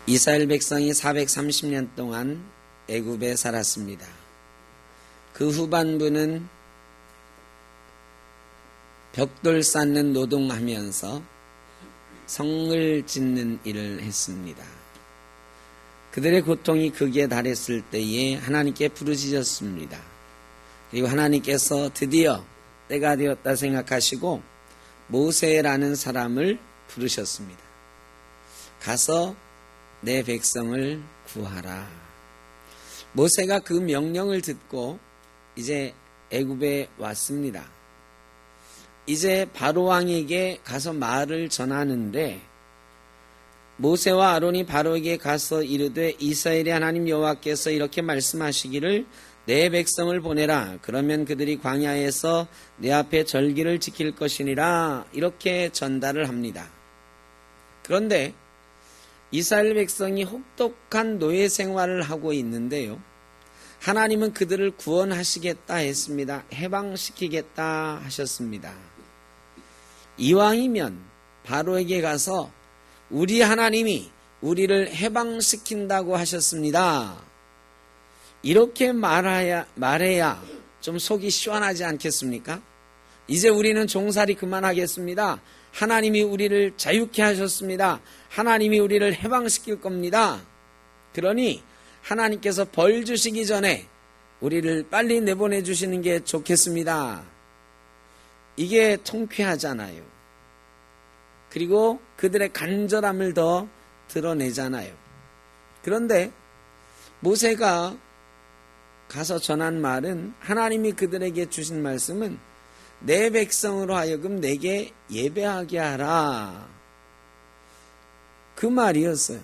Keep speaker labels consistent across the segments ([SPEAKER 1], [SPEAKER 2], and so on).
[SPEAKER 1] 이스라엘 백성이 430년 동안 애굽에 살았습니다. 그 후반부는 벽돌 쌓는 노동하면서 성을 짓는 일을 했습니다. 그들의 고통이 극에 달했을 때에 하나님께 부르짖었습니다. 그리고 하나님께서 드디어 때가 되었다 생각하시고 모세라는 사람을 부르셨습니다. 가서 내 백성을 구하라. 모세가 그 명령을 듣고 이제 애굽에 왔습니다. 이제 바로 왕에게 가서 말을 전하는데 모세와 아론이 바로에게 가서 이르되 이스라엘의 하나님 여호와께서 이렇게 말씀하시기를 내 백성을 보내라. 그러면 그들이 광야에서 내 앞에 절기를 지킬 것이니라. 이렇게 전달을 합니다. 그런데 이스라엘 백성이 혹독한 노예 생활을 하고 있는데요. 하나님은 그들을 구원하시겠다 했습니다. 해방시키겠다 하셨습니다. 이왕이면 바로에게 가서 우리 하나님이 우리를 해방시킨다고 하셨습니다. 이렇게 말해야 좀 속이 시원하지 않겠습니까? 이제 우리는 종살이 그만하겠습니다. 하나님이 우리를 자유케 하셨습니다. 하나님이 우리를 해방시킬 겁니다. 그러니 하나님께서 벌 주시기 전에 우리를 빨리 내보내 주시는 게 좋겠습니다. 이게 통쾌하잖아요. 그리고 그들의 간절함을 더 드러내잖아요. 그런데 모세가 가서 전한 말은 하나님이 그들에게 주신 말씀은 내 백성으로 하여금 내게 예배하게 하라. 그 말이었어요.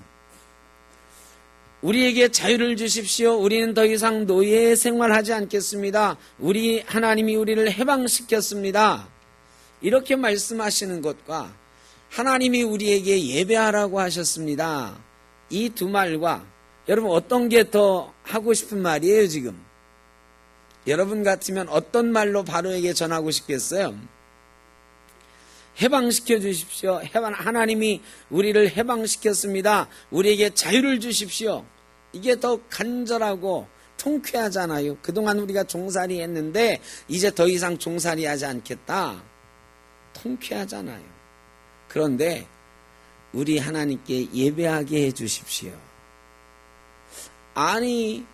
[SPEAKER 1] 우리에게 자유를 주십시오. 우리는 더 이상 노예 생활하지 않겠습니다. 우리 하나님이 우리를 해방시켰습니다. 이렇게 말씀하시는 것과 하나님이 우리에게 예배하라고 하셨습니다. 이 두 말과 여러분 어떤 게 더 하고 싶은 말이에요 지금? 여러분 같으면 어떤 말로 바로에게 전하고 싶겠어요? 해방시켜 주십시오. 하나님이 우리를 해방시켰습니다. 우리에게 자유를 주십시오. 이게 더 간절하고 통쾌하잖아요. 그동안 우리가 종살이 했는데 이제 더 이상 종살이 하지 않겠다. 통쾌하잖아요. 그런데 우리 하나님께 예배하게 해 주십시오. 아니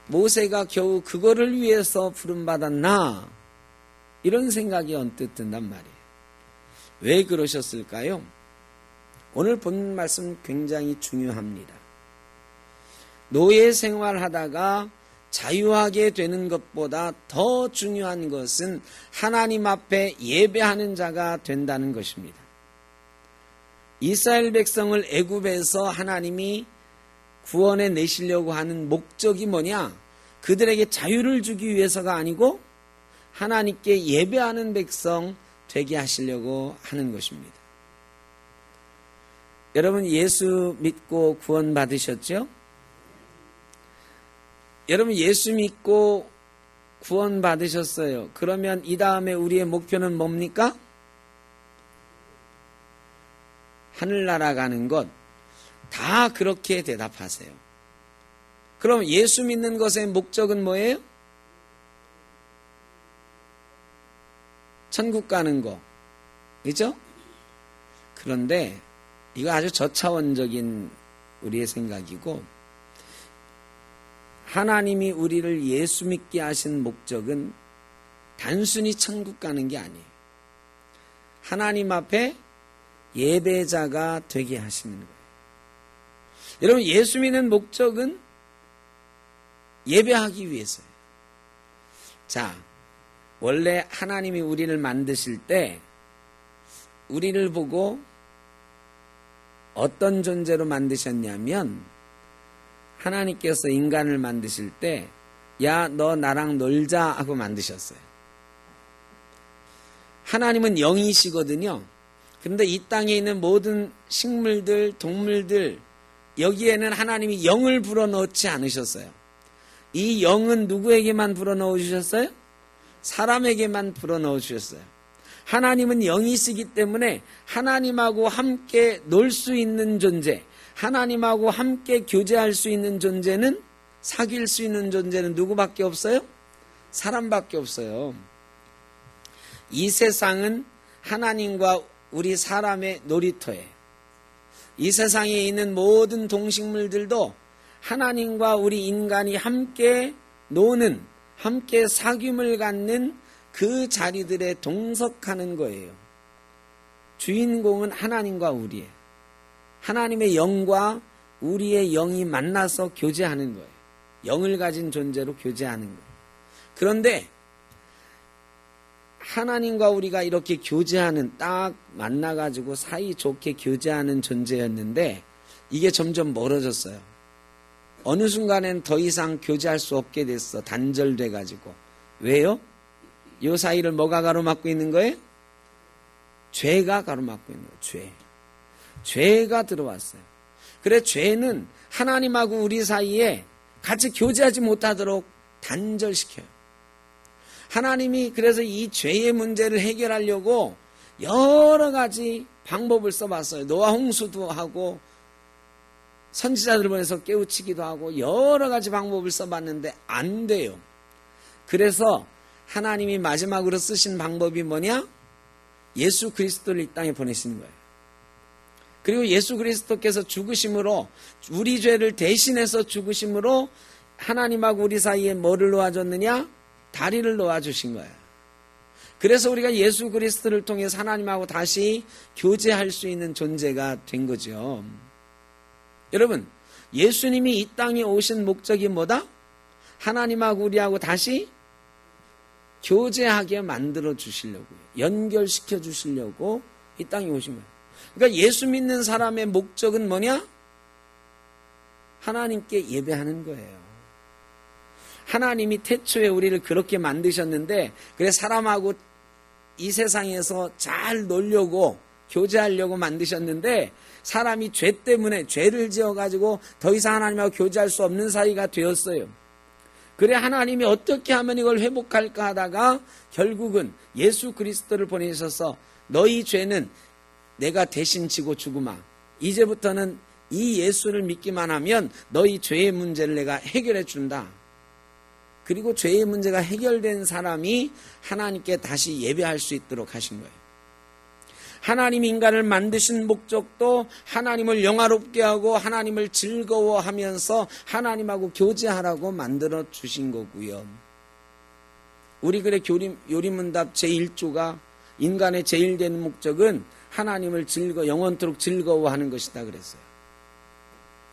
[SPEAKER 1] 모세가 겨우 그거를 위해서 부름받았나? 이런 생각이 언뜻 든단 말이에요. 왜 그러셨을까요? 오늘 본 말씀 굉장히 중요합니다. 노예 생활하다가 자유하게 되는 것보다 더 중요한 것은 하나님 앞에 예배하는 자가 된다는 것입니다. 이스라엘 백성을 애굽에서 하나님이 구원해 내시려고 하는 목적이 뭐냐? 그들에게 자유를 주기 위해서가 아니고 하나님께 예배하는 백성 되게 하시려고 하는 것입니다. 여러분 예수 믿고 구원 받으셨죠? 여러분 예수 믿고 구원 받으셨어요. 그러면 이 다음에 우리의 목표는 뭡니까? 하늘나라 가는 것. 다 그렇게 대답하세요. 그럼 예수 믿는 것의 목적은 뭐예요? 천국 가는 거. 그렇죠? 그런데 이거 아주 저차원적인 우리의 생각이고 하나님이 우리를 예수 믿게 하신 목적은 단순히 천국 가는 게 아니에요. 하나님 앞에 예배자가 되게 하시는 거예요. 여러분 예수 믿는 목적은 예배하기 위해서예요. 자, 원래 하나님이 우리를 만드실 때 우리를 보고 어떤 존재로 만드셨냐면 하나님께서 인간을 만드실 때 야, 너 나랑 놀자 하고 만드셨어요. 하나님은 영이시거든요. 그런데 이 땅에 있는 모든 식물들, 동물들 여기에는 하나님이 영을 불어넣지 않으셨어요. 이 영은 누구에게만 불어넣어 주셨어요? 사람에게만 불어넣어 주셨어요. 하나님은 영이시기 때문에 하나님하고 함께 놀 수 있는 존재, 하나님하고 함께 교제할 수 있는 존재는, 사귈 수 있는 존재는 누구밖에 없어요? 사람밖에 없어요. 이 세상은 하나님과 우리 사람의 놀이터예요. 이 세상에 있는 모든 동식물들도 하나님과 우리 인간이 함께 노는, 함께 사귐을 갖는 그 자리들에 동석하는 거예요. 주인공은 하나님과 우리예요. 하나님의 영과 우리의 영이 만나서 교제하는 거예요. 영을 가진 존재로 교제하는 거예요. 그런데 하나님과 우리가 이렇게 교제하는, 딱 만나가지고 사이좋게 교제하는 존재였는데 이게 점점 멀어졌어요. 어느 순간엔 더 이상 교제할 수 없게 됐어. 단절돼가지고. 왜요? 이 사이를 뭐가 가로막고 있는 거예요? 죄가 가로막고 있는 거예요. 죄가 들어왔어요. 그래, 죄는 하나님하고 우리 사이에 같이 교제하지 못하도록 단절시켜요. 하나님이 그래서 이 죄의 문제를 해결하려고 여러 가지 방법을 써봤어요. 노아 홍수도 하고 선지자들을 보내서 깨우치기도 하고 여러 가지 방법을 써봤는데 안 돼요. 그래서 하나님이 마지막으로 쓰신 방법이 뭐냐? 예수 그리스도를 이 땅에 보내시는 거예요. 그리고 예수 그리스도께서 죽으심으로, 우리 죄를 대신해서 죽으심으로 하나님하고 우리 사이에 뭐를 놓아줬느냐? 다리를 놓아주신 거예요. 그래서 우리가 예수 그리스도를 통해서 하나님하고 다시 교제할 수 있는 존재가 된 거죠. 여러분, 예수님이 이 땅에 오신 목적이 뭐다? 하나님하고 우리하고 다시 교제하게 만들어 주시려고요. 연결시켜 주시려고 이 땅에 오신 거예요. 그러니까 예수 믿는 사람의 목적은 뭐냐? 하나님께 예배하는 거예요. 하나님이 태초에 우리를 그렇게 만드셨는데, 그래 사람하고 이 세상에서 잘 놀려고 교제하려고 만드셨는데, 사람이 죄 때문에 죄를 지어가지고 더 이상 하나님하고 교제할 수 없는 사이가 되었어요. 그래 하나님이 어떻게 하면 이걸 회복할까 하다가 결국은 예수 그리스도를 보내셔서 너희 죄는 내가 대신 지고 죽으마. 이제부터는 이 예수를 믿기만 하면 너희 죄의 문제를 내가 해결해 준다. 그리고 죄의 문제가 해결된 사람이 하나님께 다시 예배할 수 있도록 하신 거예요. 하나님 인간을 만드신 목적도 하나님을 영화롭게 하고 하나님을 즐거워하면서 하나님하고 교제하라고 만들어 주신 거고요. 우리 그래 요리문답 제1조가 인간의 제일 되는 목적은 하나님을 영원토록 즐거워하는 것이다 그랬어요.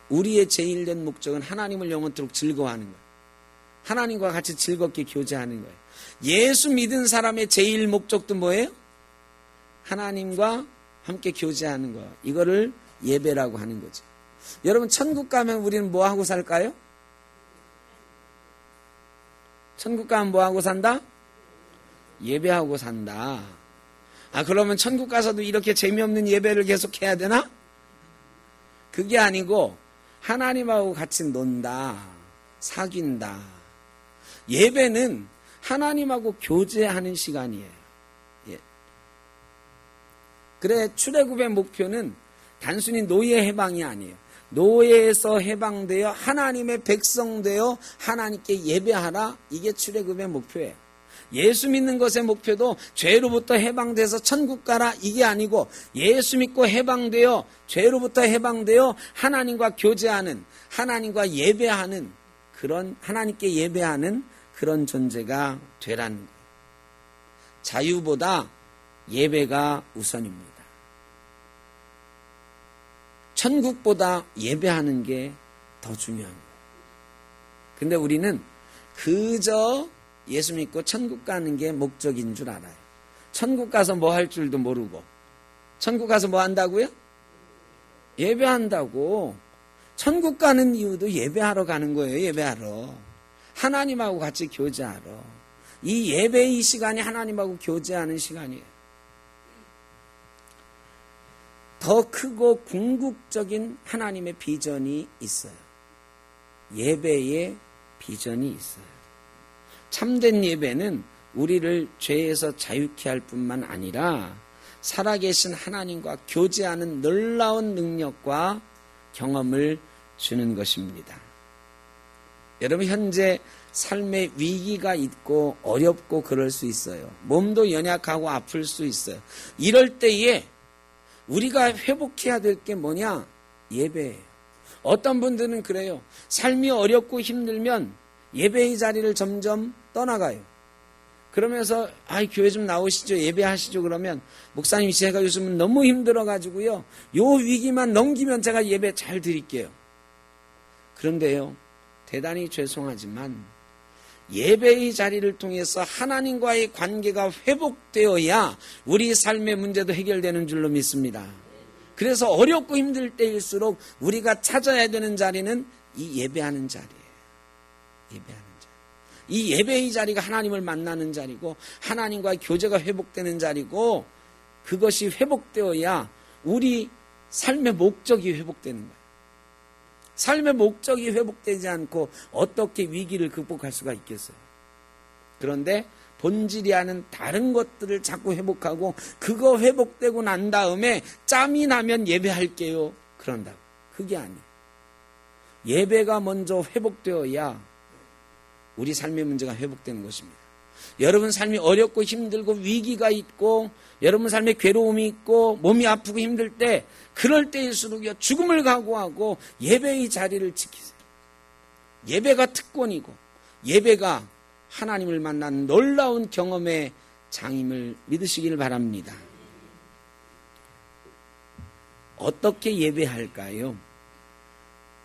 [SPEAKER 1] 우리의 제일 된 목적은 하나님을 영원토록 즐거워하는 거예요. 하나님과 같이 즐겁게 교제하는 거예요. 예수 믿은 사람의 제일 목적도 뭐예요? 하나님과 함께 교제하는 거예요. 이거를 예배라고 하는 거죠. 여러분, 천국 가면 우리는 뭐 하고 살까요? 천국 가면 뭐 하고 산다? 예배하고 산다. 그러면 천국 가서도 이렇게 재미없는 예배를 계속 해야 되나? 그게 아니고 하나님하고 같이 논다, 사귄다. 예배는 하나님하고 교제하는 시간이에요. 예. 그래, 출애굽의 목표는 단순히 노예 해방이 아니에요. 노예에서 해방되어 하나님의 백성 되어 하나님께 예배하라. 이게 출애굽의 목표예요. 예수 믿는 것의 목표도 죄로부터 해방돼서 천국 가라 이게 아니고, 예수 믿고 해방되어 죄로부터 해방되어 하나님과 교제하는, 하나님과 예배하는, 그런 하나님께 예배하는 그런 존재가 되라는 거예요. 자유보다 예배가 우선입니다. 천국보다 예배하는 게 더 중요한 거예요. 근데 우리는 그저 예수 믿고 천국 가는 게 목적인 줄 알아요. 천국 가서 뭐 할 줄도 모르고. 천국 가서 뭐 한다고요? 예배한다고. 천국 가는 이유도 예배하러 가는 거예요. 예배하러. 하나님하고 같이 교제하러. 이 예배의 시간이 하나님하고 교제하는 시간이에요. 더 크고 궁극적인 하나님의 비전이 있어요. 예배의 비전이 있어요. 참된 예배는 우리를 죄에서 자유케 할 뿐만 아니라 살아계신 하나님과 교제하는 놀라운 능력과 경험을 주는 것입니다. 여러분, 현재 삶의 위기가 있고 어렵고 그럴 수 있어요. 몸도 연약하고 아플 수 있어요. 이럴 때에 우리가 회복해야 될 게 뭐냐? 예배예요. 어떤 분들은 그래요. 삶이 어렵고 힘들면 예배의 자리를 점점 떠나가요. 그러면서 교회 좀 나오시죠, 예배하시죠. 그러면 목사님, 제가 요즘은 너무 힘들어가지고요, 요 위기만 넘기면 제가 예배 잘 드릴게요. 그런데요, 대단히 죄송하지만 예배의 자리를 통해서 하나님과의 관계가 회복되어야 우리 삶의 문제도 해결되는 줄로 믿습니다. 그래서 어렵고 힘들 때일수록 우리가 찾아야 되는 자리는 이 예배하는 자리예요. 예배하는 자리. 이 예배의 자리가 하나님을 만나는 자리고 하나님과의 교제가 회복되는 자리고, 그것이 회복되어야 우리 삶의 목적이 회복되는 거예요. 삶의 목적이 회복되지 않고 어떻게 위기를 극복할 수가 있겠어요? 그런데 본질이 아닌 다른 것들을 자꾸 회복하고, 그거 회복되고 난 다음에 짬이 나면 예배할게요, 그런다고. 그게 아니에요. 예배가 먼저 회복되어야 우리 삶의 문제가 회복되는 것입니다. 여러분 삶이 어렵고 힘들고 위기가 있고, 여러분 삶에 괴로움이 있고 몸이 아프고 힘들 때, 그럴 때일수록요, 죽음을 각오하고 예배의 자리를 지키세요. 예배가 특권이고 예배가 하나님을 만난 놀라운 경험의 장임을 믿으시길 바랍니다. 어떻게 예배할까요?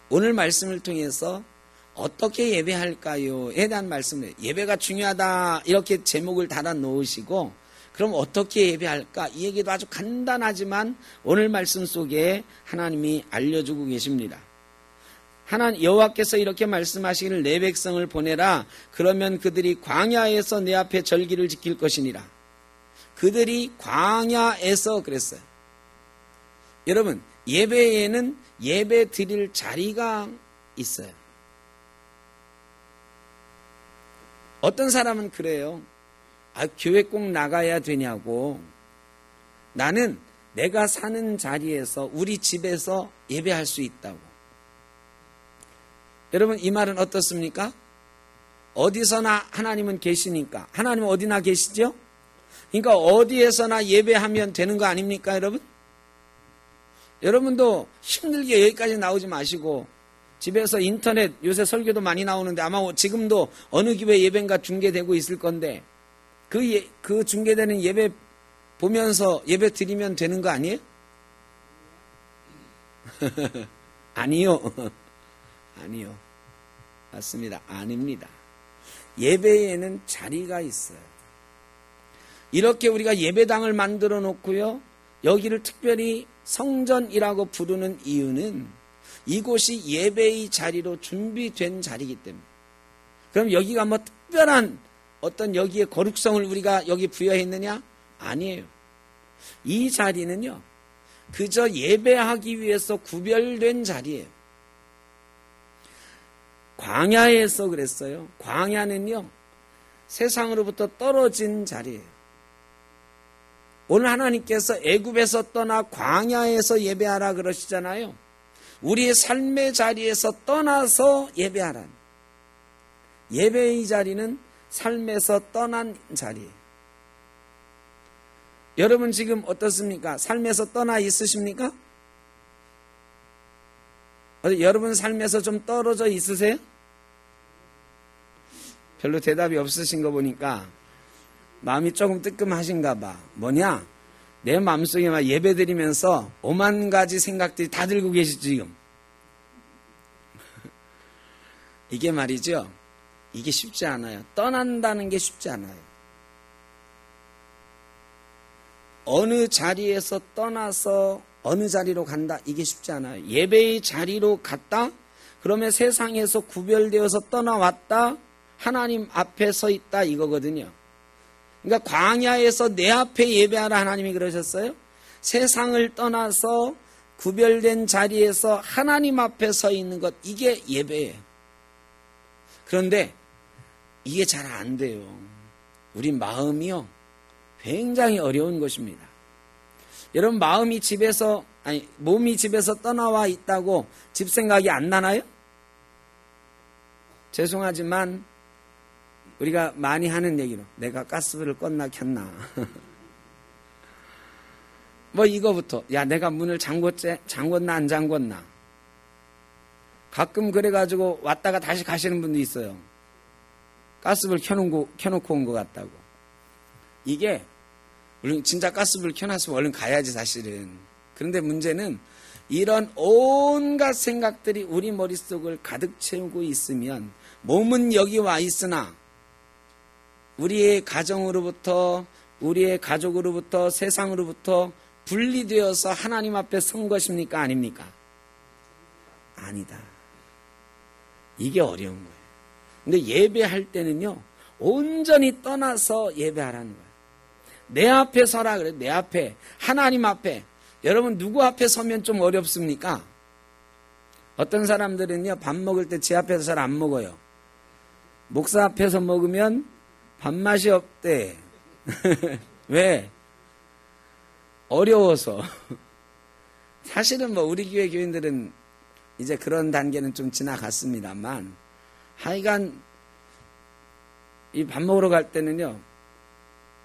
[SPEAKER 1] 오늘 말씀을 통해서 어떻게 예배할까요에 대한 말씀을, 예배가 중요하다 이렇게 제목을 달아 놓으시고, 그럼 어떻게 예배할까? 이 얘기도 아주 간단하지만 오늘 말씀 속에 하나님이 알려주고 계십니다. 하나님 여호와께서 이렇게 말씀하시기를, 내 백성을 보내라. 그러면 그들이 광야에서 내 앞에 절기를 지킬 것이니라. 그들이 광야에서 그랬어요. 여러분, 예배에는 예배 드릴 자리가 있어요. 어떤 사람은 그래요. 교회 꼭 나가야 되냐고. 나는 내가 사는 자리에서, 우리 집에서 예배할 수 있다고. 여러분, 이 말은 어떻습니까? 어디서나 하나님은 계시니까. 하나님은 어디나 계시죠? 그러니까 어디에서나 예배하면 되는 거 아닙니까, 여러분? 여러분도 힘들게 여기까지 나오지 마시고, 집에서 인터넷, 요새 설교도 많이 나오는데 아마 지금도 어느 교회 예배인가 중계되고 있을 건데, 그 중계되는 예배 보면서 예배 드리면 되는 거 아니에요? 아니요. 아니요. 맞습니다. 아닙니다. 예배에는 자리가 있어요. 이렇게 우리가 예배당을 만들어 놓고요, 여기를 특별히 성전이라고 부르는 이유는 이곳이 예배의 자리로 준비된 자리이기 때문에. 그럼 여기가 뭐 특별한 어떤 여기에 거룩성을 우리가 여기 부여했느냐? 아니에요. 이 자리는요, 그저 예배하기 위해서 구별된 자리예요. 광야에서 그랬어요. 광야는요, 세상으로부터 떨어진 자리예요. 오늘 하나님께서 애굽에서 떠나 광야에서 예배하라 그러시잖아요. 우리의 삶의 자리에서 떠나서 예배하라. 예배의 자리는 삶에서 떠난 자리예요. 여러분 지금 어떻습니까? 삶에서 떠나 있으십니까? 여러분 삶에서 좀 떨어져 있으세요? 별로 대답이 없으신 거 보니까 마음이 조금 뜨끔하신가 봐. 뭐냐? 내 마음속에 막 예배 드리면서 오만 가지 생각들이 다 들고 계시죠, 지금. 이게 말이죠. 이게 쉽지 않아요. 떠난다는 게 쉽지 않아요. 어느 자리에서 떠나서 어느 자리로 간다, 이게 쉽지 않아요. 예배의 자리로 갔다, 그러면 세상에서 구별되어서 떠나왔다, 하나님 앞에 서 있다, 이거거든요. 그러니까 광야에서 내 앞에 예배하라 하나님이 그러셨어요. 세상을 떠나서 구별된 자리에서 하나님 앞에 서 있는 것, 이게 예배예요. 그런데 이게 잘 안 돼요. 우리 마음이요, 굉장히 어려운 것입니다. 여러분, 몸이 집에서 떠나와 있다고 집 생각이 안 나나요? 죄송하지만 우리가 많이 하는 얘기로 내가 가스불을 껐나 켰나 뭐 이거부터, 야, 내가 문을 잠궜나 안 잠궜나. 가끔 그래가지고 왔다가 다시 가시는 분도 있어요. 가스불 켜놓고 온 것 같다고. 이게 물론 진짜 가스불 켜놨으면 얼른 가야지 사실은. 그런데 문제는 이런 온갖 생각들이 우리 머릿속을 가득 채우고 있으면 몸은 여기 와 있으나 우리의 가정으로부터, 우리의 가족으로부터, 세상으로부터 분리되어서 하나님 앞에 선 것입니까? 아닙니까? 아니다. 이게 어려운 거예요. 근데 예배할 때는요, 온전히 떠나서 예배하라는 거예요. 내 앞에 서라 그래. 내 앞에, 하나님 앞에. 여러분, 누구 앞에 서면 좀 어렵습니까? 어떤 사람들은요, 밥 먹을 때 제 앞에서 잘 안 먹어요. 목사 앞에서 먹으면 밥맛이 없대. 왜? 어려워서. 사실은 뭐 우리 교회 교인들은 이제 그런 단계는 좀 지나갔습니다만, 하여간 이 밥 먹으러 갈 때는요,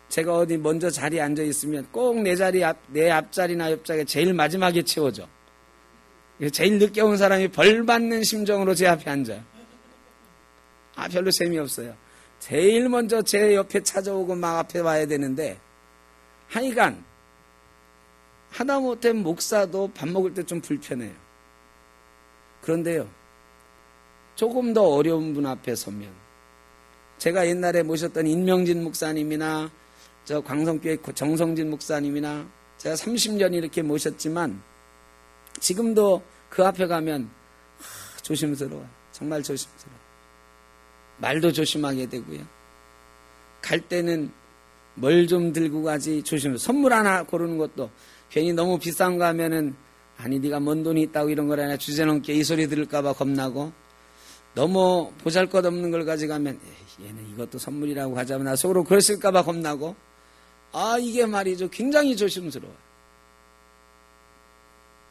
[SPEAKER 1] 제가 어디 먼저 자리에 앉아 있으면 꼭 내 앞자리나 옆자리가 제일 마지막에 채워져. 제일 늦게 온 사람이 벌 받는 심정으로 제 앞에 앉아요. 별로 재미없어요. 제일 먼저 제 옆에 찾아오고 막 앞에 와야 되는데, 하여간 하다못해 목사도 밥 먹을 때 좀 불편해요. 그런데요, 조금 더 어려운 분 앞에 서면, 제가 옛날에 모셨던 인명진 목사님이나 저 광성교회 정성진 목사님이나 제가 30년 이렇게 모셨지만 지금도 그 앞에 가면 조심스러워요. 정말 조심스러워요. 말도 조심하게 되고요. 갈 때는 뭘 좀 들고 가지 조심해요. 선물 하나 고르는 것도 괜히 너무 비싼 거 하면은, 아니 네가 뭔 돈이 있다고 이런 걸 하나 주제넘게 이 소리 들을까 봐 겁나고, 너무 보잘것없는 걸 가져가면 얘는 이것도 선물이라고 하자면 나 속으로 그랬을까 봐 겁나고, 이게 말이죠, 굉장히 조심스러워요.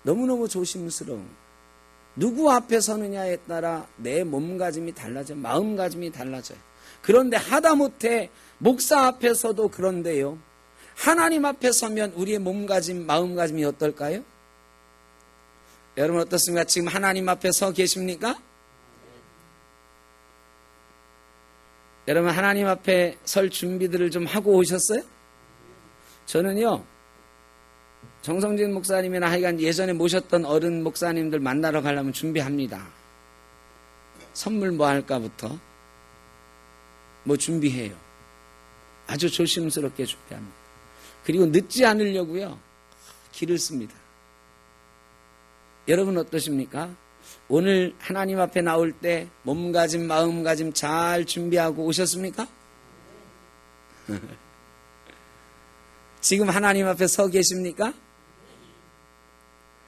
[SPEAKER 1] 너무너무 조심스러운. 누구 앞에 서느냐에 따라 내 몸가짐이 달라져요. 마음가짐이 달라져요. 그런데 하다못해 목사 앞에 서도 그런데요, 하나님 앞에 서면 우리의 몸가짐, 마음가짐이 어떨까요? 여러분 어떻습니까? 지금 하나님 앞에 서 계십니까? 여러분 하나님 앞에 설 준비들을 좀 하고 오셨어요? 저는요, 정성진 목사님이나 하여간 예전에 모셨던 어른 목사님들 만나러 가려면 준비합니다. 선물 뭐 할까부터 뭐 준비해요. 아주 조심스럽게 준비합니다. 그리고 늦지 않으려고요, 길을 씁니다. 여러분 어떠십니까? 오늘 하나님 앞에 나올 때 몸가짐, 마음가짐 잘 준비하고 오셨습니까? 지금 하나님 앞에 서 계십니까?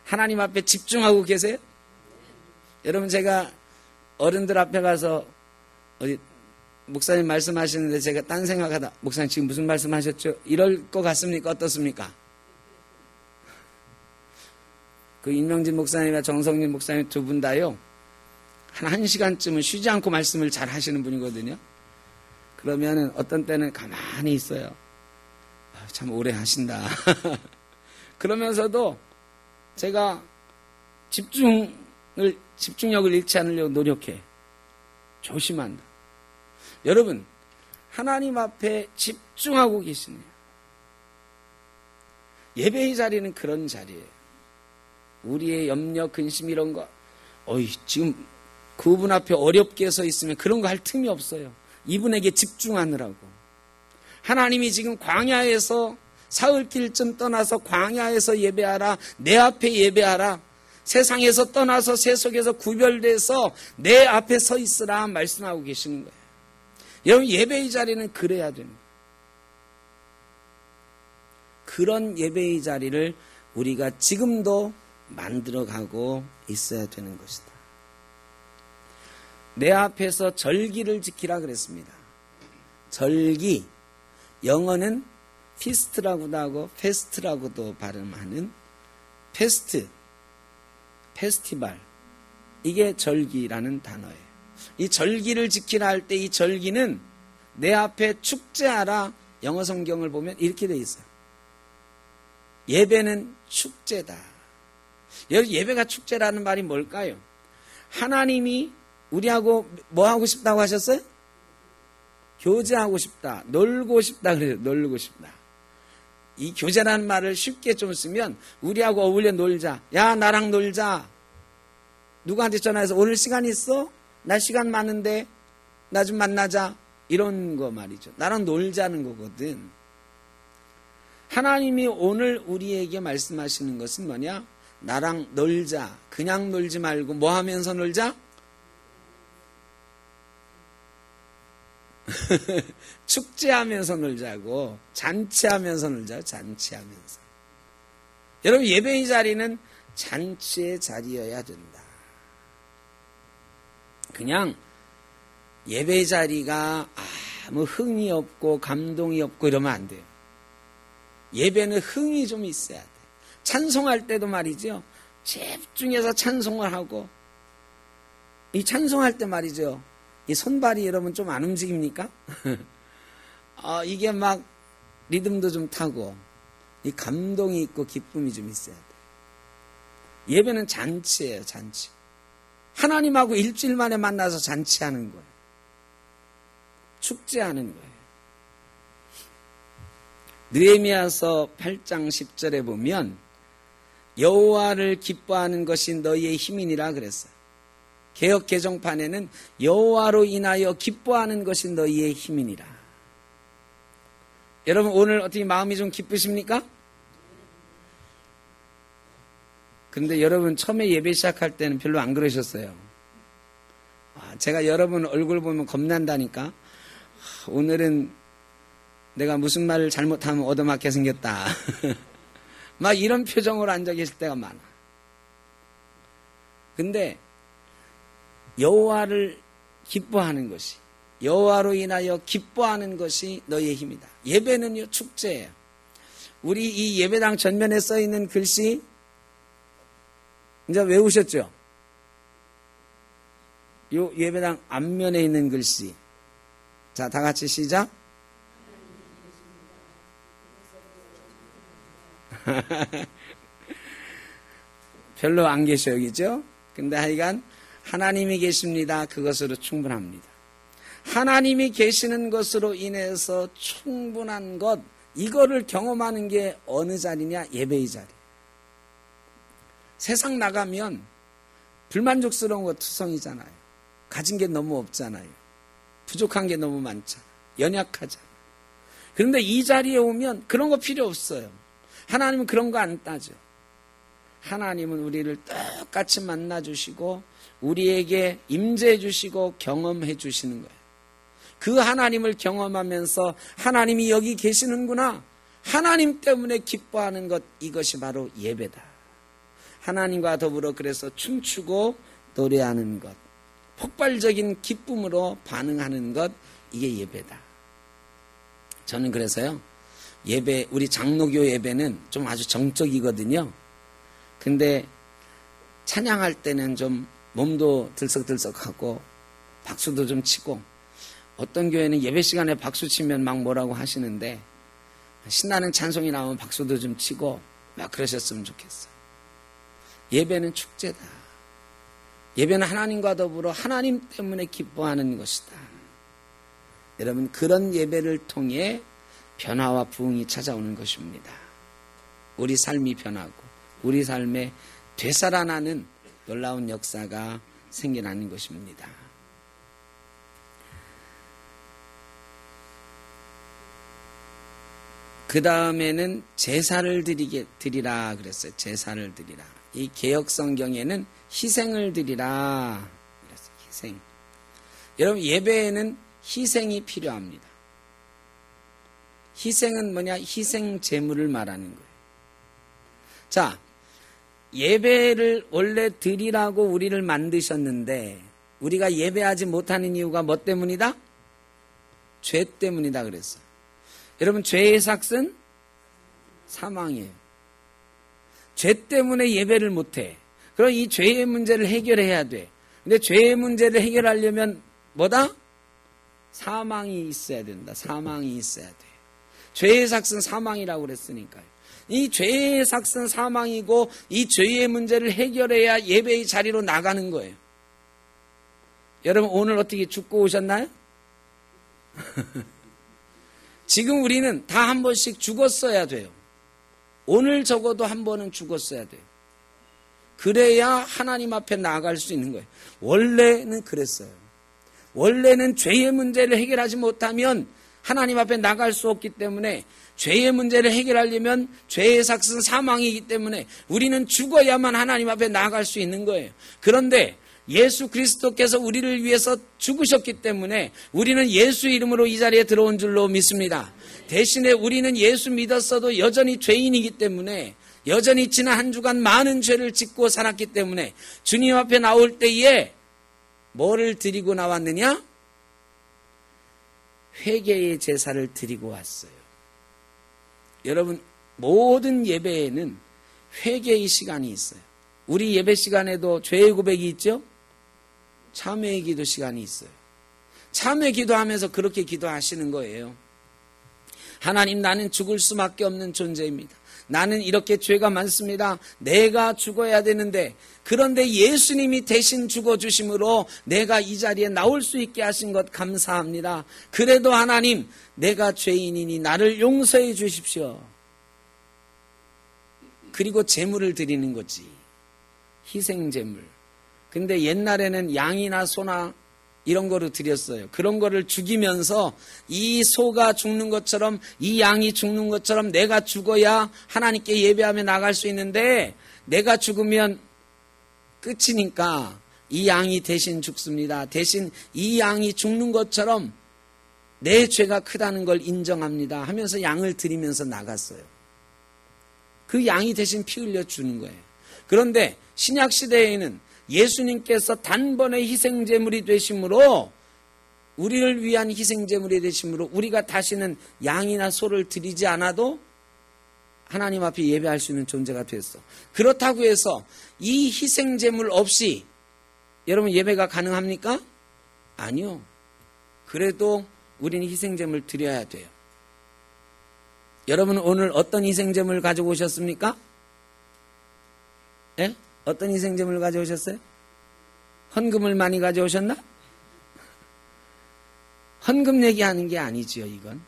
[SPEAKER 1] 하나님 앞에 집중하고 계세요? 여러분, 제가 어른들 앞에 가서 어디 목사님 말씀하시는데 제가 딴 생각하다, 목사님 지금 무슨 말씀하셨죠? 이럴 것 같습니까? 어떻습니까? 그 인명진 목사님과 정성진 목사님 두 분 다요, 한 1시간쯤은 쉬지 않고 말씀을 잘 하시는 분이거든요. 그러면은 어떤 때는 가만히 있어요. 참 오래 하신다. 그러면서도 제가 집중력을 잃지 않으려고 노력해. 조심한다. 여러분, 하나님 앞에 집중하고 계시네요. 예배의 자리는 그런 자리예요. 우리의 염려, 근심 이런 거, 지금 그분 앞에 어렵게 서 있으면 그런 거 할 틈이 없어요. 이분에게 집중하느라고. 하나님이 지금 광야에서 사흘길쯤 떠나서 광야에서 예배하라, 내 앞에 예배하라, 세상에서 떠나서 세속에서 구별돼서 내 앞에 서 있으라 말씀하고 계시는 거예요. 여러분, 예배의 자리는 그래야 됩니다. 그런 예배의 자리를 우리가 지금도 만들어가고 있어야 되는 것이다. 내 앞에서 절기를 지키라 그랬습니다. 절기, 영어는 피스트라고도 하고 페스트라고도 발음하는 페스트, 페스티벌, 이게 절기라는 단어예요. 이 절기를 지키라 할 때 이 절기는 내 앞에 축제하라, 영어 성경을 보면 이렇게 돼 있어요. 예배는 축제다. 예배가 축제라는 말이 뭘까요? 하나님이 우리하고 뭐 하고 싶다고 하셨어요? 교제하고 싶다, 놀고 싶다 그래요. 놀고 싶다. 이 교제라는 말을 쉽게 좀 쓰면 우리하고 어울려 놀자. 야, 나랑 놀자. 누구한테 전화해서 오늘 시간 있어? 나 시간 많은데 나 좀 만나자. 이런 거 말이죠. 나랑 놀자는 거거든. 하나님이 오늘 우리에게 말씀하시는 것은 뭐냐? 나랑 놀자. 그냥 놀지 말고 뭐 하면서 놀자? 축제하면서 놀자고, 잔치하면서 놀자고. 잔치하면서. 여러분, 예배의 자리는 잔치의 자리여야 된다. 그냥 예배 자리가 아무 흥이 없고 감동이 없고 이러면 안 돼요. 예배는 흥이 좀 있어야 돼. 찬송할 때도 말이죠. 집중해서 찬송을 하고, 이 찬송할 때 말이죠. 이 손발이 여러분 좀 안 움직입니까? 이게 막 리듬도 좀 타고, 이 감동이 있고 기쁨이 좀 있어야 돼. 예배는 잔치예요, 잔치. 하나님하고 일주일 만에 만나서 잔치하는 거예요. 축제하는 거예요. 느헤미야서 8장 10절에 보면 여호와를 기뻐하는 것이 너희의 힘이니라 그랬어요. 개역 개정판에는 여호와로 인하여 기뻐하는 것이 너희의 힘이니라. 여러분, 오늘 어떻게 마음이 좀 기쁘십니까? 그런데 여러분, 처음에 예배 시작할 때는 별로 안 그러셨어요. 제가 여러분 얼굴 보면 겁난다니까. 오늘은 내가 무슨 말을 잘못하면 얻어맞게 생겼다. 막 이런 표정으로 앉아 계실 때가 많아. 근데 여호와를 기뻐하는 것이, 여호와로 인하여 기뻐하는 것이 너희의 힘이다. 예배는요, 축제예요. 우리 이 예배당 전면에 써 있는 글씨 이제 외우셨죠? 요 예배당 앞면에 있는 글씨. 자, 다 같이 시작. 별로 안 계셔, 여기죠? 근데 하여간 하나님이 계십니다. 그것으로 충분합니다. 하나님이 계시는 것으로 인해서 충분한 것, 이거를 경험하는 게 어느 자리냐? 예배의 자리. 세상 나가면 불만족스러운 거 투성이잖아요. 가진 게 너무 없잖아요. 부족한 게 너무 많잖아요. 연약하잖아요. 그런데 이 자리에 오면 그런 거 필요 없어요. 하나님은 그런 거 안 따져. 하나님은 우리를 똑같이 만나주시고 우리에게 임재해 주시고 경험해 주시는 거예요. 그 하나님을 경험하면서 하나님이 여기 계시는구나, 하나님 때문에 기뻐하는 것, 이것이 바로 예배다. 하나님과 더불어 그래서 춤추고 노래하는 것, 폭발적인 기쁨으로 반응하는 것, 이게 예배다. 저는 그래서요, 예배, 우리 장로교 예배는 좀 아주 정적이거든요. 근데 찬양할 때는 좀 몸도 들썩들썩하고 박수도 좀 치고, 어떤 교회는 예배 시간에 박수 치면 막 뭐라고 하시는데 신나는 찬송이 나오면 박수도 좀 치고 막 그러셨으면 좋겠어요. 예배는 축제다. 예배는 하나님과 더불어 하나님 때문에 기뻐하는 것이다. 여러분, 그런 예배를 통해 변화와 부흥이 찾아오는 것입니다. 우리 삶이 변하고 우리 삶에 되살아나는 놀라운 역사가 생겨나는 것입니다. 그 다음에는 제사를 드리라 그랬어요. 제사를 드리라. 이 개역 성경에는 희생을 드리라 그랬어요. 희생. 여러분, 예배에는 희생이 필요합니다. 희생은 뭐냐? 희생 제물을 말하는 거예요. 자, 예배를 원래 드리라고 우리를 만드셨는데 우리가 예배하지 못하는 이유가 뭐 때문이다? 죄 때문이다 그랬어요. 여러분, 죄의 삭은 사망이에요. 죄 때문에 예배를 못해. 그럼 이 죄의 문제를 해결해야 돼. 근데 죄의 문제를 해결하려면 뭐다? 사망이 있어야 된다. 사망이 있어야 돼. 죄의 삭은 사망이라고 그랬으니까요. 이 죄의 삭은 사망이고 이 죄의 문제를 해결해야 예배의 자리로 나가는 거예요. 여러분, 오늘 어떻게 죽고 오셨나요? 지금 우리는 다 한 번씩 죽었어야 돼요. 오늘 적어도 한 번은 죽었어야 돼요. 그래야 하나님 앞에 나아갈 수 있는 거예요. 원래는 그랬어요. 원래는 죄의 문제를 해결하지 못하면 하나님 앞에 나갈 수 없기 때문에, 죄의 문제를 해결하려면 죄의 삭은 사망이기 때문에 우리는 죽어야만 하나님 앞에 나아갈 수 있는 거예요. 그런데 예수 그리스도께서 우리를 위해서 죽으셨기 때문에 우리는 예수 이름으로 이 자리에 들어온 줄로 믿습니다. 대신에 우리는 예수 믿었어도 여전히 죄인이기 때문에, 여전히 지난 한 주간 많은 죄를 짓고 살았기 때문에 주님 앞에 나올 때에 뭐를 드리고 나왔느냐? 회개의 제사를 드리고 왔어요. 여러분, 모든 예배에는 회개의 시간이 있어요. 우리 예배 시간에도 죄의 고백이 있죠? 참회의 기도 시간이 있어요. 참회 기도하면서 그렇게 기도하시는 거예요. 하나님, 나는 죽을 수밖에 없는 존재입니다. 나는 이렇게 죄가 많습니다. 내가 죽어야 되는데, 그런데 예수님이 대신 죽어주심으로 내가 이 자리에 나올 수 있게 하신 것 감사합니다. 그래도 하나님, 내가 죄인이니 나를 용서해 주십시오. 그리고 제물을 드리는 거지. 희생제물. 근데 옛날에는 양이나 소나 이런 거를 드렸어요. 그런 거를 죽이면서 이 소가 죽는 것처럼, 이 양이 죽는 것처럼 내가 죽어야 하나님께 예배하며 나갈 수 있는데, 내가 죽으면 끝이니까 이 양이 대신 죽습니다. 대신 이 양이 죽는 것처럼 내 죄가 크다는 걸 인정합니다 하면서 양을 드리면서 나갔어요. 그 양이 대신 피 흘려 주는 거예요. 그런데 신약 시대에는 예수님께서 단번에 희생제물이 되심으로, 우리를 위한 희생제물이 되심으로 우리가 다시는 양이나 소를 드리지 않아도 하나님 앞에 예배할 수 있는 존재가 됐어. 그렇다고 해서 이 희생제물 없이 여러분 예배가 가능합니까? 아니요. 그래도 우리는 희생제물 드려야 돼요. 여러분, 오늘 어떤 희생제물 가지고 오셨습니까? 예? 어떤 희생제물 가져오셨어요? 헌금을 많이 가져오셨나? 헌금 얘기하는 게 아니지요, 이건.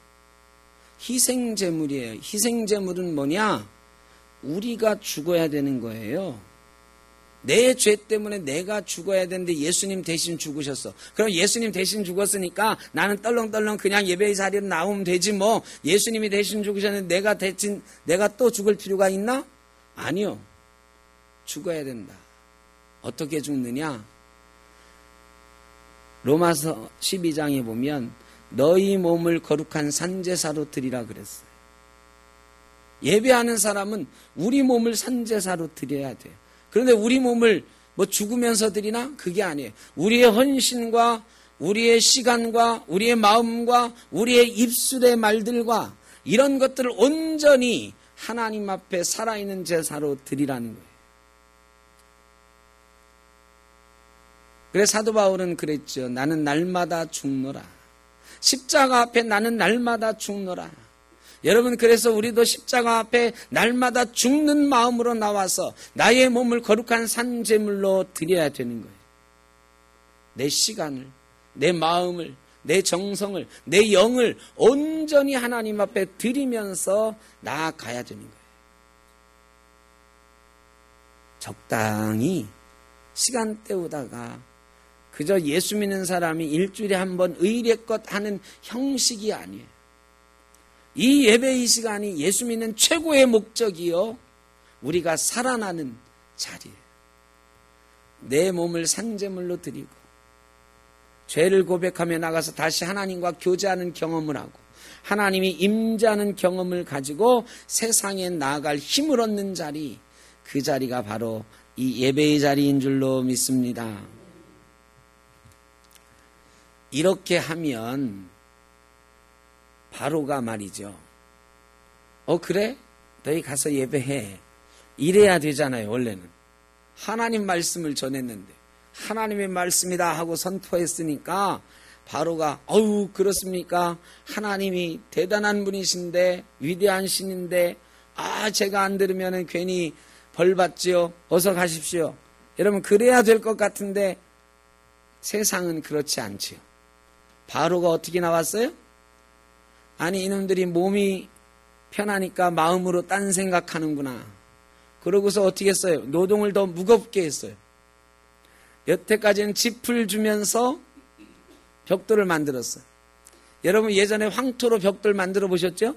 [SPEAKER 1] 희생제물이에요. 희생제물은 뭐냐? 우리가 죽어야 되는 거예요. 내 죄 때문에 내가 죽어야 되는데 예수님 대신 죽으셨어. 그럼 예수님 대신 죽었으니까 나는 떨렁떨렁 그냥 예배의 자리로 나오면 되지 뭐. 예수님이 대신 죽으셨는데 내가 또 죽을 필요가 있나? 아니요. 죽어야 된다. 어떻게 죽느냐? 로마서 12장에 보면 너희 몸을 거룩한 산제사로 드리라 그랬어요. 예배하는 사람은 우리 몸을 산제사로 드려야 돼요. 그런데 우리 몸을 뭐 죽으면서 드리나? 그게 아니에요. 우리의 헌신과 우리의 시간과 우리의 마음과 우리의 입술의 말들과 이런 것들을 온전히 하나님 앞에 살아있는 제사로 드리라는 거예요. 그래서 사도 바울은 그랬죠. 나는 날마다 죽노라. 십자가 앞에 나는 날마다 죽노라. 여러분, 그래서 우리도 십자가 앞에 날마다 죽는 마음으로 나와서 나의 몸을 거룩한 산제물로 드려야 되는 거예요. 내 시간을, 내 마음을, 내 정성을, 내 영을 온전히 하나님 앞에 드리면서 나아가야 되는 거예요. 적당히 시간 때우다가 그저 예수 믿는 사람이 일주일에 한 번 의례껏 하는 형식이 아니에요. 이 예배의 시간이 예수 믿는 최고의 목적이요, 우리가 살아나는 자리예요. 내 몸을 산제물로 드리고 죄를 고백하며 나가서 다시 하나님과 교제하는 경험을 하고 하나님이 임재하는 경험을 가지고 세상에 나아갈 힘을 얻는 자리, 그 자리가 바로 이 예배의 자리인 줄로 믿습니다. 이렇게 하면 바로가 말이죠. 그래? 너희 가서 예배해. 이래야 되잖아요, 원래는. 하나님 말씀을 전했는데 하나님의 말씀이다 하고 선포했으니까 바로가 그렇습니까? 하나님이 대단한 분이신데 위대한 신인데 제가 안 들으면 괜히 벌 받지요. 어서 가십시오. 여러분 그래야 될 것 같은데 세상은 그렇지 않지요. 바로가 어떻게 나왔어요? 아니 이놈들이 몸이 편하니까 마음으로 딴 생각하는구나. 그러고서 어떻게 했어요? 노동을 더 무겁게 했어요. 여태까지는 짚을 주면서 벽돌을 만들었어요. 여러분 예전에 황토로 벽돌 만들어 보셨죠?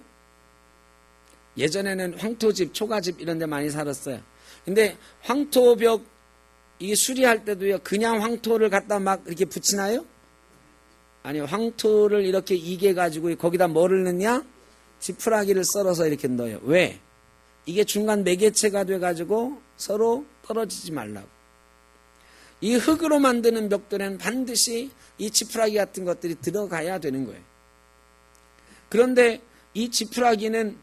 [SPEAKER 1] 예전에는 황토집, 초가집 이런 데 많이 살았어요. 근데 황토벽 이게 수리할 때도요, 그냥 황토를 갖다 막 이렇게 붙이나요? 아니, 황토를 이렇게 이겨가지고 거기다 뭐를 넣냐? 지푸라기를 썰어서 이렇게 넣어요. 왜? 이게 중간 매개체가 돼가지고 서로 떨어지지 말라고. 이 흙으로 만드는 벽돌에는 반드시 이 지푸라기 같은 것들이 들어가야 되는 거예요. 그런데 이 지푸라기는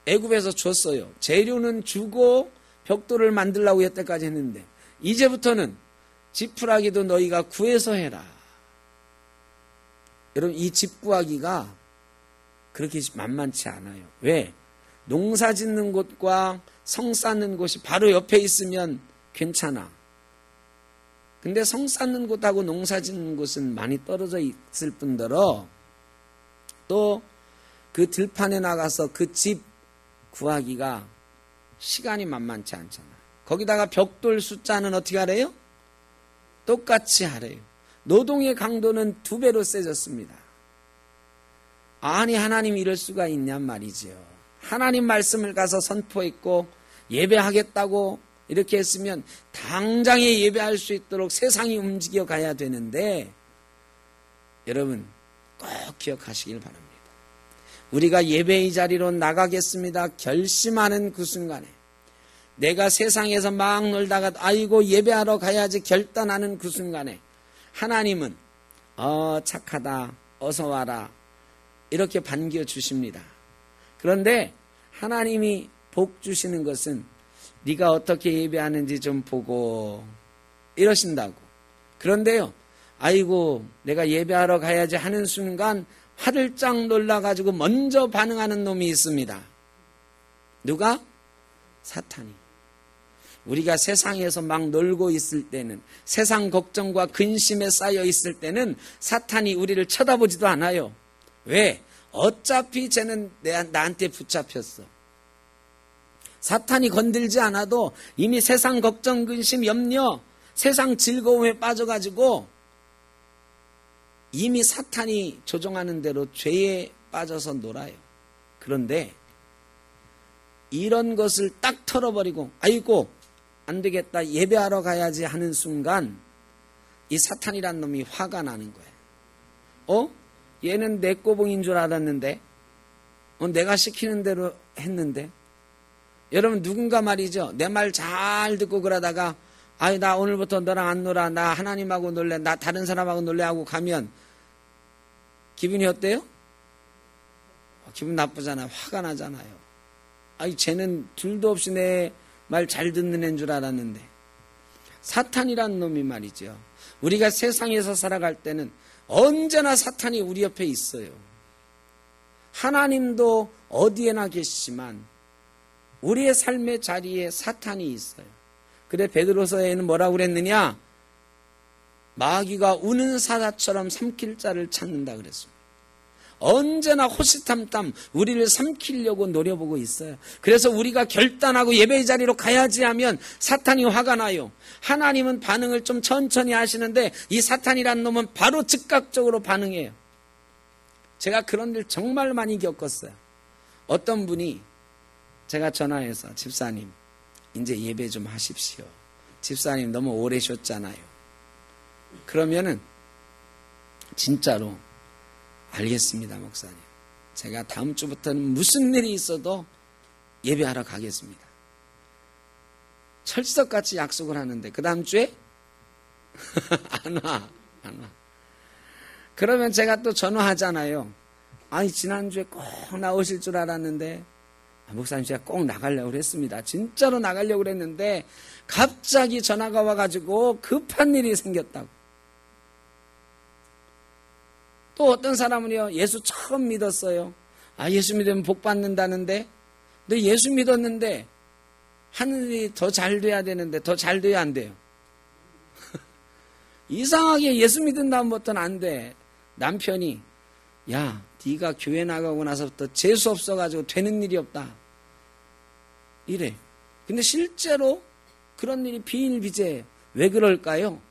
[SPEAKER 1] 애굽에서 줬어요. 재료는 주고 벽돌을 만들라고 여태까지 했는데 이제부터는 지푸라기도 너희가 구해서 해라. 여러분 이 집 구하기가 그렇게 만만치 않아요. 왜? 농사 짓는 곳과 성 쌓는 곳이 바로 옆에 있으면 괜찮아. 근데 성 쌓는 곳하고 농사 짓는 곳은 많이 떨어져 있을 뿐더러 또 그 들판에 나가서 그 집 구하기가 시간이 만만치 않잖아. 거기다가 벽돌 숫자는 어떻게 하래요? 똑같이 하래요. 노동의 강도는 2배로 세졌습니다. 아니 하나님 이럴 수가 있냔 말이지요. 하나님 말씀을 가서 선포했고 예배하겠다고 이렇게 했으면 당장에 예배할 수 있도록 세상이 움직여 가야 되는데 여러분 꼭 기억하시길 바랍니다. 우리가 예배의 자리로 나가겠습니다 결심하는 그 순간에 내가 세상에서 막 놀다가 아이고 예배하러 가야지 결단하는 그 순간에 하나님은 착하다 어서 와라 이렇게 반겨주십니다. 그런데 하나님이 복 주시는 것은 네가 어떻게 예배하는지 좀 보고 이러신다고. 그런데요 아이고 내가 예배하러 가야지 하는 순간 화들짝 놀라가지고 먼저 반응하는 놈이 있습니다. 누가? 사탄이. 우리가 세상에서 막 놀고 있을 때는 세상 걱정과 근심에 쌓여 있을 때는 사탄이 우리를 쳐다보지도 않아요. 왜? 어차피 쟤는 나한테 붙잡혔어. 사탄이 건들지 않아도 이미 세상 걱정, 근심, 염려, 세상 즐거움에 빠져가지고 이미 사탄이 조종하는 대로 죄에 빠져서 놀아요. 그런데 이런 것을 딱 털어버리고 아이고 안 되겠다 예배하러 가야지 하는 순간 이 사탄이란 놈이 화가 나는 거예요. 얘는 내 꼬봉인 줄 알았는데 내가 시키는 대로 했는데 여러분 누군가 말이죠 내 말 잘 듣고 그러다가 아이 나 오늘부터 너랑 안 놀아 나 하나님하고 놀래 나 다른 사람하고 놀래 하고 가면 기분이 어때요? 기분 나쁘잖아요. 화가 나잖아요. 아이 쟤는 둘도 없이 내 말 잘 듣는 애인 줄 알았는데 사탄이란 놈이 말이죠. 우리가 세상에서 살아갈 때는 언제나 사탄이 우리 옆에 있어요. 하나님도 어디에나 계시지만 우리의 삶의 자리에 사탄이 있어요. 그래 베드로서에는 뭐라고 그랬느냐? 마귀가 우는 사자처럼 삼킬 자를 찾는다 그랬습니다. 언제나 호시탐탐 우리를 삼키려고 노려보고 있어요. 그래서 우리가 결단하고 예배의 자리로 가야지 하면 사탄이 화가 나요. 하나님은 반응을 좀 천천히 하시는데 이 사탄이란 놈은 바로 즉각적으로 반응해요. 제가 그런 일 정말 많이 겪었어요. 어떤 분이 제가 전화해서 집사님 이제 예배 좀 하십시오. 집사님 너무 오래 쉬었잖아요. 그러면은 진짜로 알겠습니다 목사님. 제가 다음 주부터는 무슨 일이 있어도 예배하러 가겠습니다. 철석같이 약속을 하는데 그 다음 주에 안 와. 그러면 제가 또 전화하잖아요. 아니 지난주에 꼭 나오실 줄 알았는데 목사님 제가 꼭 나가려고 그랬습니다. 진짜로 나가려고 그랬는데 갑자기 전화가 와가지고 급한 일이 생겼다고. 또 어떤 사람은요, 예수 처음 믿었어요. 아, 예수 믿으면 복 받는다는데, 너 예수 믿었는데 하늘이 더 잘 돼야 되는데 더 잘 돼야 안 돼요. 이상하게 예수 믿은 다음부터는 안 돼. 남편이 야, 네가 교회 나가고 나서부터 재수 없어가지고 되는 일이 없다 이래. 근데 실제로 그런 일이 비일비재해요. 왜 그럴까요?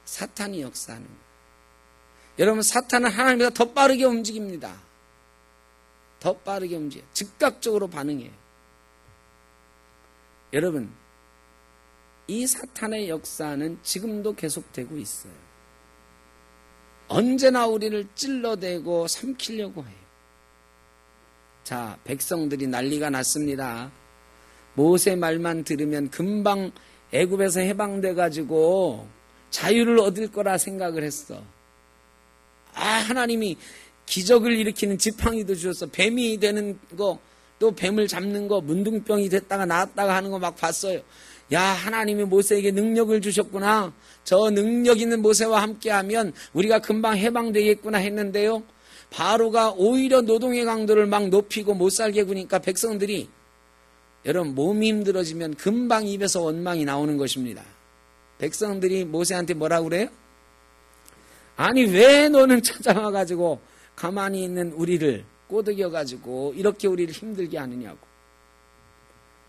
[SPEAKER 1] 사탄이 역사하는 거예요. 여러분, 사탄은 하나님보다 더 빠르게 움직입니다. 더 빠르게 움직여요. 즉각적으로 반응해요. 여러분, 이 사탄의 역사는 지금도 계속되고 있어요. 언제나 우리를 찔러대고 삼키려고 해요. 자, 백성들이 난리가 났습니다. 모세 말만 들으면 금방 애굽에서 해방돼가지고 자유를 얻을 거라 생각을 했어. 아, 하나님이 기적을 일으키는 지팡이도 주셨어. 뱀이 되는 거, 또 뱀을 잡는 거, 문둥병이 됐다가 나왔다가 하는 거 막 봤어요. 야, 하나님이 모세에게 능력을 주셨구나. 저 능력 있는 모세와 함께하면 우리가 금방 해방되겠구나 했는데요. 바로가 오히려 노동의 강도를 막 높이고 못 살게 구니까 백성들이, 여러분, 몸이 힘들어지면 금방 입에서 원망이 나오는 것입니다. 백성들이 모세한테 뭐라고 그래요? 아니, 왜 너는 찾아와가지고 가만히 있는 우리를 꼬드겨가지고 이렇게 우리를 힘들게 하느냐고.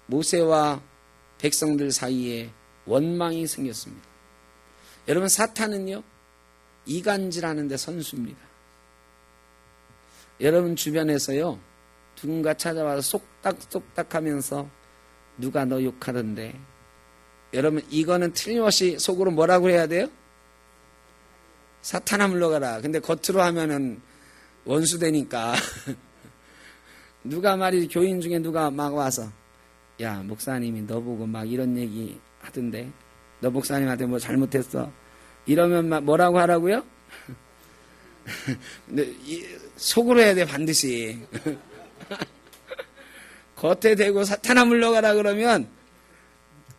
[SPEAKER 1] 모세와 백성들 사이에 원망이 생겼습니다. 여러분, 사탄은요, 이간질하는 데 선수입니다. 여러분 주변에서요, 누군가 찾아와서 쏙닥쏙닥 하면서 누가 너 욕하던데, 여러분, 이거는 틀림없이 속으로 뭐라고 해야 돼요? 사탄아 물러가라. 근데 겉으로 하면은 원수 되니까. 누가 말이지, 교인 중에 누가 막 와서, 야, 목사님이 너 보고 막 이런 얘기 하던데, 너 목사님한테 뭐 잘못했어? 이러면 막 뭐라고 하라고요? 근데 속으로 해야 돼, 반드시. 겉에 대고 사탄아 물러가라 그러면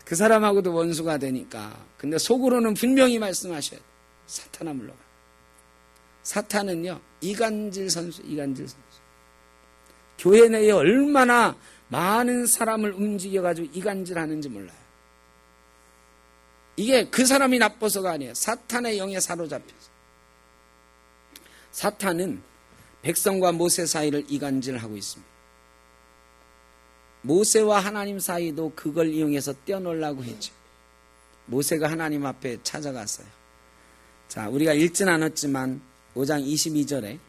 [SPEAKER 1] 그 사람하고도 원수가 되니까. 근데 속으로는 분명히 말씀하셔야 돼. 사탄아 물러가. 사탄은요, 이간질 선수. 교회 내에 얼마나 많은 사람을 움직여가지고 이간질하는지 몰라요. 이게 그 사람이 나빠서가 아니에요. 사탄의 영에 사로잡혀서. 사탄은 백성과 모세 사이를 이간질하고 있습니다. 모세와 하나님 사이도 그걸 이용해서 뛰어놀라고 했죠. 모세가 하나님 앞에 찾아갔어요. 자, 우리가 읽진 않았지만 5장 22절에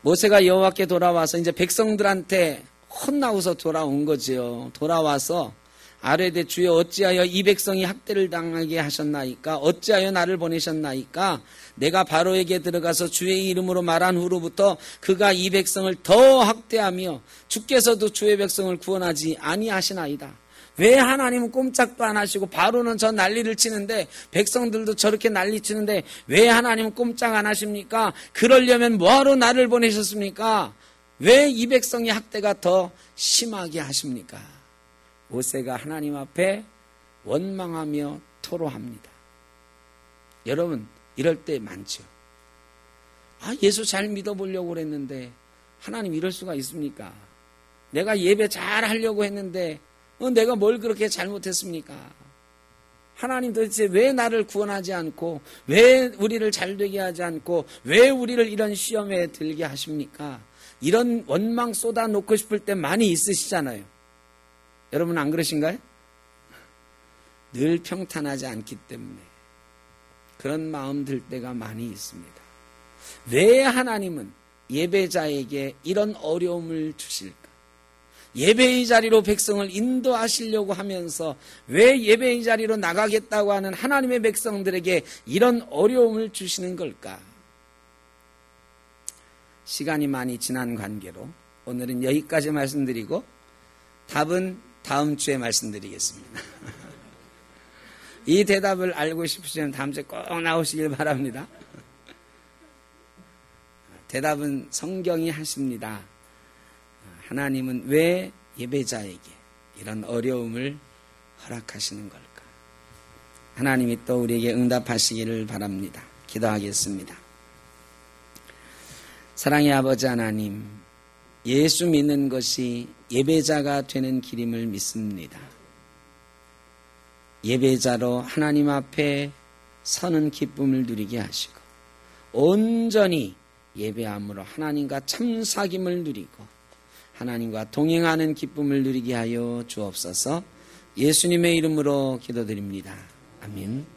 [SPEAKER 1] 모세가 여호와께 돌아와서 이제 백성들한테 혼나고서 돌아온 거지요. 돌아와서 아뢰되 주여 어찌하여 이 백성이 학대를 당하게 하셨나이까? 어찌하여 나를 보내셨나이까? 내가 바로에게 들어가서 주의 이름으로 말한 후로부터 그가 이 백성을 더 학대하며 주께서도 주의 백성을 구원하지 아니하시나이다. 왜 하나님은 꼼짝도 안 하시고 바로는 저 난리를 치는데 백성들도 저렇게 난리 치는데 왜 하나님은 꼼짝 안 하십니까? 그러려면 뭐하러 나를 보내셨습니까? 왜 이 백성의 학대가 더 심하게 하십니까? 모세가 하나님 앞에 원망하며 토로합니다. 여러분, 이럴 때 많죠. 아, 예수 잘 믿어보려고 그랬는데 하나님 이럴 수가 있습니까? 내가 예배 잘 하려고 했는데 내가 뭘 그렇게 잘못했습니까? 하나님 도대체 왜 나를 구원하지 않고 왜 우리를 잘되게 하지 않고 왜 우리를 이런 시험에 들게 하십니까? 이런 원망 쏟아놓고 싶을 때 많이 있으시잖아요. 여러분 안 그러신가요? 늘 평탄하지 않기 때문에 그런 마음 들 때가 많이 있습니다. 왜 하나님은 예배자에게 이런 어려움을 주실까? 예배의 자리로 백성을 인도하시려고 하면서 왜 예배의 자리로 나가겠다고 하는 하나님의 백성들에게 이런 어려움을 주시는 걸까? 시간이 많이 지난 관계로 오늘은 여기까지 말씀드리고 답은 다음 주에 말씀드리겠습니다. 이 대답을 알고 싶으시면 다음 주에 꼭 나오시길 바랍니다. 대답은 성경이 하십니다. 하나님은 왜 예배자에게 이런 어려움을 허락하시는 걸까? 하나님이 또 우리에게 응답하시기를 바랍니다. 기도하겠습니다. 사랑의 아버지 하나님, 예수 믿는 것이 예배자가 되는 길임을 믿습니다. 예배자로 하나님 앞에 서는 기쁨을 누리게 하시고 온전히 예배함으로 하나님과 참 사귐을 누리고 하나님과 동행하는 기쁨을 누리게 하여 주옵소서. 예수님의 이름으로 기도드립니다. 아멘.